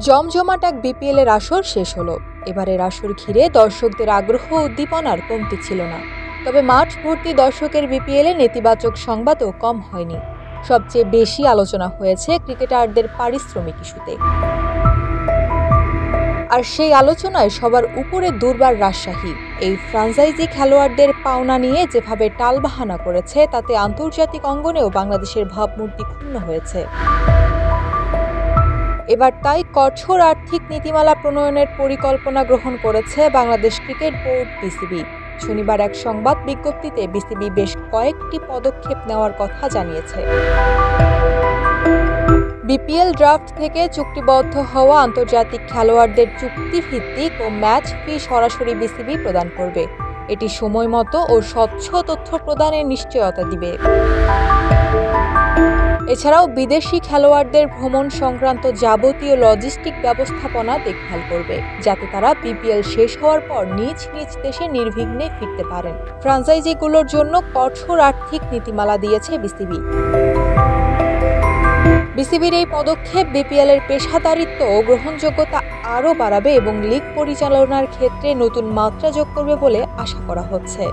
জমজমাট এক বিপিএলের আসর শেষ হলো। এবারের আসর ঘিরে দর্শকদের আগ্রহ উদ্দীপনার কমতি ছিল না। তবে মাঠ ভর্তি দর্শকের বিপিএলে নেতিবাচক সংবাদও কম হয়নি। সবচেয়ে বেশি আলোচনা হয়েছে ক্রিকেটারদের পারিশ্রমিক ইস্যুতে। আর সেই আলোচনায় সবার উপরে দুর্বার রাজশাহী। এই ফ্রাঞ্চাইজি খেলোয়াড়দের পাওনা নিয়ে যেভাবে টালবাহানা করেছে, তাতে আন্তর্জাতিক অঙ্গনেও বাংলাদেশের ভাবমূর্তি ক্ষুণ্ণ হয়েছে। এবার তাই কঠোর আর্থিক নীতিমালা প্রণয়নের পরিকল্পনা গ্রহণ করেছে বাংলাদেশ ক্রিকেট বোর্ড বিসিবি। শনিবার এক সংবাদ বিজ্ঞপ্তিতে বিসিবি বেশ কয়েকটি পদক্ষেপ নেওয়ার কথা জানিয়েছে। বিপিএল ড্রাফট থেকে চুক্তিবদ্ধ হওয়া আন্তর্জাতিক খেলোয়াড়দের চুক্তিভিত্তিক ও ম্যাচ ফি সরাসরি বিসিবি প্রদান করবে। এটি সময়মতো ও স্বচ্ছ তথ্য প্রদানের নিশ্চয়তা দিবে। এছাড়াও বিদেশি খেলোয়াড়দের ভ্রমণ সংক্রান্ত যাবতীয় লজিস্টিক ব্যবস্থাপনা দেখভাল করবে, যাতে তারা বিপিএল শেষ হওয়ার পর নিজ নিজ দেশে নির্বিঘ্নে ফিরতে পারেন। ফ্রাঞ্চাইজিগুলোর জন্য কঠোর আর্থিক নীতিমালা দিয়েছে বিসিবি। বিসিবির এই পদক্ষেপ বিপিএলের পেশাদারিত্ব ও গ্রহণযোগ্যতা আরও বাড়াবে এবং লিগ পরিচালনার ক্ষেত্রে নতুন মাত্রা যোগ করবে বলে আশা করা হচ্ছে।